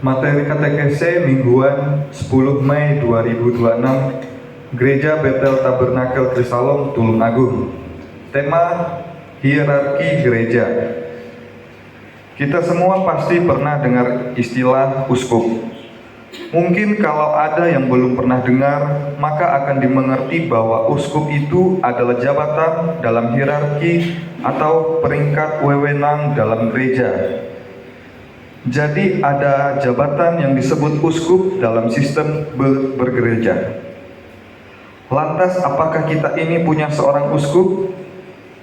Materi katekese mingguan 10 Mei 2026, Gereja Betel Tabernakel Krisalom, Tulungagung. Tema hierarki gereja. Kita semua pasti pernah dengar istilah uskup. Mungkin kalau ada yang belum pernah dengar, maka akan dimengerti bahwa uskup itu adalah jabatan dalam hierarki atau peringkat wewenang dalam gereja. Jadi ada jabatan yang disebut uskup dalam sistem bergereja. Lantas apakah kita ini punya seorang uskup?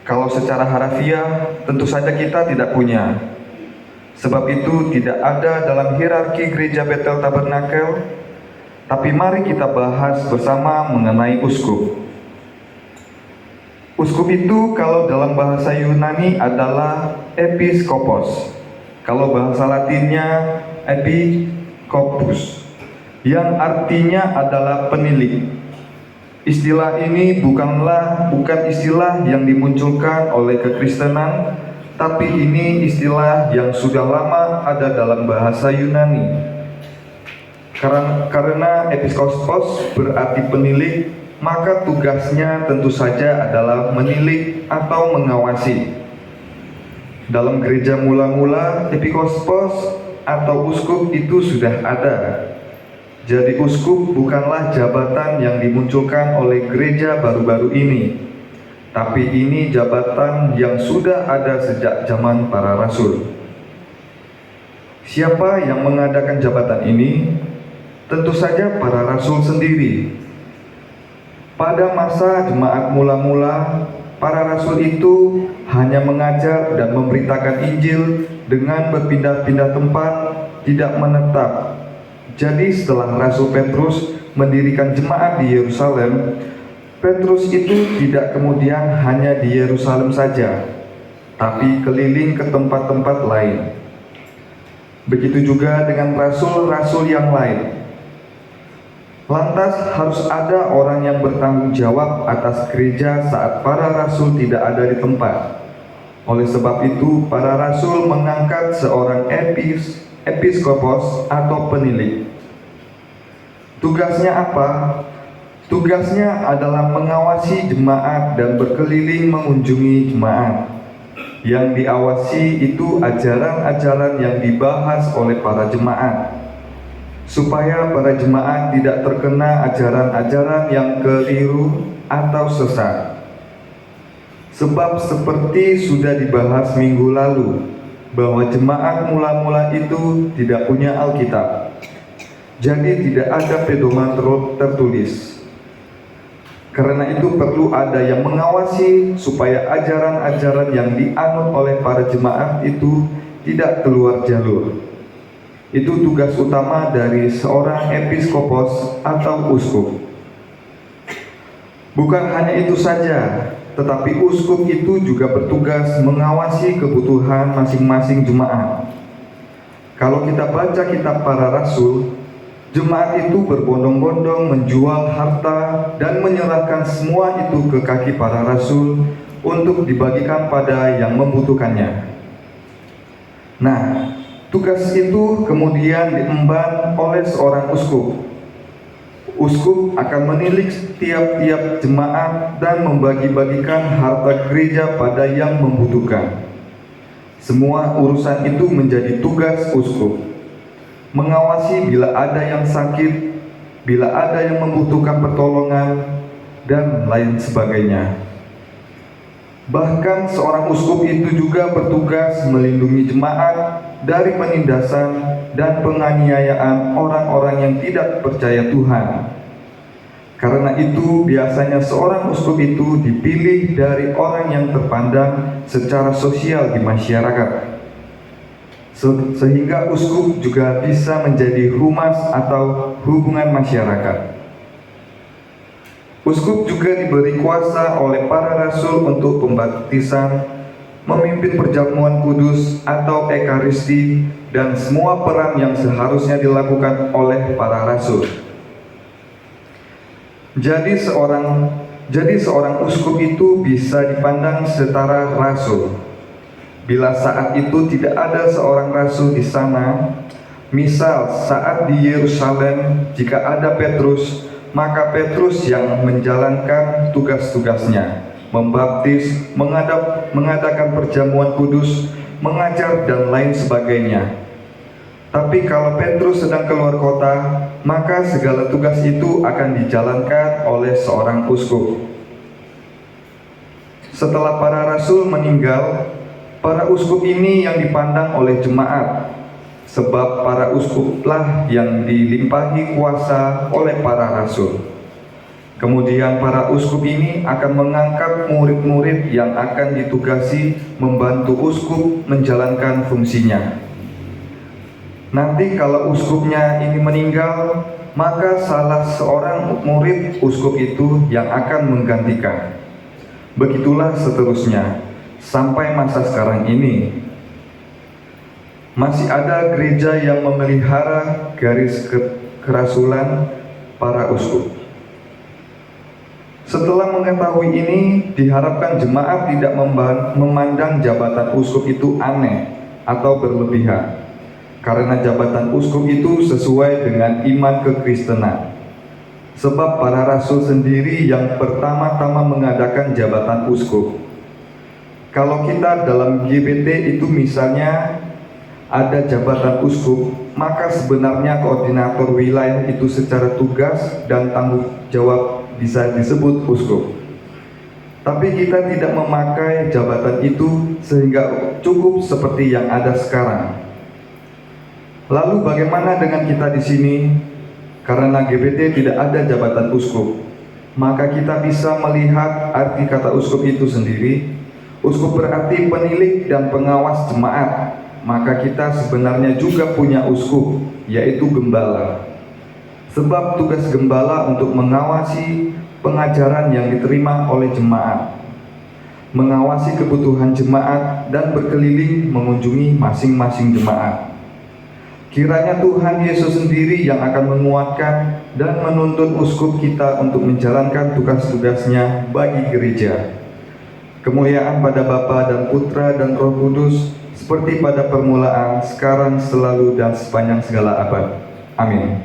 Kalau secara harafiah tentu saja kita tidak punya. Sebab itu tidak ada dalam hierarki gereja Betel Tabernakel. Tapi mari kita bahas bersama mengenai uskup. Uskup itu kalau dalam bahasa Yunani adalah episkopos. Kalau bahasa Latinnya episkopus, yang artinya adalah penilik. Istilah ini bukan istilah yang dimunculkan oleh kekristenan, tapi ini istilah yang sudah lama ada dalam bahasa Yunani. Karena episkopos berarti penilik, maka tugasnya tentu saja adalah menilik atau mengawasi. Dalam gereja mula-mula, episkopos atau uskup itu sudah ada. Jadi uskup bukanlah jabatan yang dimunculkan oleh gereja baru-baru ini, tapi ini jabatan yang sudah ada sejak zaman para rasul. Siapa yang mengadakan jabatan ini? Tentu saja para rasul sendiri. Pada masa jemaat mula-mula, para rasul itu hanya mengajar dan memberitakan Injil dengan berpindah-pindah tempat, tidak menetap. Jadi setelah Rasul Petrus mendirikan jemaat di Yerusalem, Petrus itu tidak kemudian hanya di Yerusalem saja, tapi keliling ke tempat-tempat lain. Begitu juga dengan rasul-rasul yang lain. Lantas harus ada orang yang bertanggung jawab atas gereja saat para rasul tidak ada di tempat. Oleh sebab itu, para rasul mengangkat seorang episkopos atau penilik. Tugasnya apa? Tugasnya adalah mengawasi jemaat dan berkeliling mengunjungi jemaat. Yang diawasi itu ajaran-ajaran yang dibahas oleh para jemaat, supaya para jemaat tidak terkena ajaran-ajaran yang keliru atau sesat. Sebab seperti sudah dibahas minggu lalu, bahwa jemaat mula-mula itu tidak punya Alkitab. Jadi tidak ada pedoman tertulis. Karena itu perlu ada yang mengawasi supaya ajaran-ajaran yang dianut oleh para jemaat itu tidak keluar jalur. Itu tugas utama dari seorang episkopos atau uskup. Bukan hanya itu saja, tetapi uskup itu juga bertugas mengawasi kebutuhan masing-masing jemaat. Kalau kita baca kitab para rasul, jemaat itu berbondong-bondong menjual harta dan menyerahkan semua itu ke kaki para rasul untuk dibagikan pada yang membutuhkannya. Nah, tugas itu kemudian diemban oleh seorang uskup. Uskup akan menilik tiap-tiap jemaat dan membagi-bagikan harta gereja pada yang membutuhkan. Semua urusan itu menjadi tugas uskup. Mengawasi bila ada yang sakit, bila ada yang membutuhkan pertolongan, dan lain sebagainya. Bahkan seorang uskup itu juga bertugas melindungi jemaat dari penindasan dan penganiayaan orang-orang yang tidak percaya Tuhan. Karena itu biasanya seorang uskup itu dipilih dari orang yang terpandang secara sosial di masyarakat, sehingga uskup juga bisa menjadi humas atau hubungan masyarakat. Uskup juga diberi kuasa oleh para rasul untuk pembaptisan, memimpin perjamuan kudus atau ekaristi, dan semua peran yang seharusnya dilakukan oleh para rasul. Jadi seorang uskup itu bisa dipandang setara rasul. Bila saat itu tidak ada seorang rasul di sana, Misal saat di Yerusalem, jika ada Petrus, maka Petrus yang menjalankan tugas-tugasnya, membaptis, mengadakan perjamuan kudus, mengajar, dan lain sebagainya. Tapi kalau Petrus sedang keluar kota, maka segala tugas itu akan dijalankan oleh seorang uskup. Setelah para rasul meninggal, para uskup ini yang dipandang oleh jemaat, sebab para uskuplah yang dilimpahi kuasa oleh para rasul. Kemudian para uskup ini akan mengangkat murid-murid yang akan ditugasi membantu uskup menjalankan fungsinya. Nanti kalau uskupnya ini meninggal, maka salah seorang murid uskup itu yang akan menggantikan. Begitulah seterusnya, sampai masa sekarang ini. Masih ada gereja yang memelihara garis kerasulan para uskup. Setelah mengetahui ini, diharapkan jemaat tidak memandang jabatan uskup itu aneh atau berlebihan, karena jabatan uskup itu sesuai dengan iman kekristenan. Sebab para rasul sendiri yang pertama-tama mengadakan jabatan uskup. Kalau kita dalam GBT itu misalnya ada jabatan uskup, maka sebenarnya koordinator wilayah itu secara tugas dan tanggung jawab bisa disebut uskup. Tapi kita tidak memakai jabatan itu sehingga cukup seperti yang ada sekarang. Lalu bagaimana dengan kita di sini? Karena GBT tidak ada jabatan uskup, maka kita bisa melihat arti kata uskup itu sendiri. Uskup berarti penilik dan pengawas jemaat, maka kita sebenarnya juga punya uskup, yaitu gembala. Sebab tugas gembala untuk mengawasi pengajaran yang diterima oleh jemaat, mengawasi kebutuhan jemaat, dan berkeliling mengunjungi masing-masing jemaat. Kiranya Tuhan Yesus sendiri yang akan menguatkan dan menuntun uskup kita untuk menjalankan tugas-tugasnya bagi gereja. Kemuliaan pada Bapa dan Putra dan Roh Kudus, seperti pada permulaan, sekarang, selalu, dan sepanjang segala abad. Amin.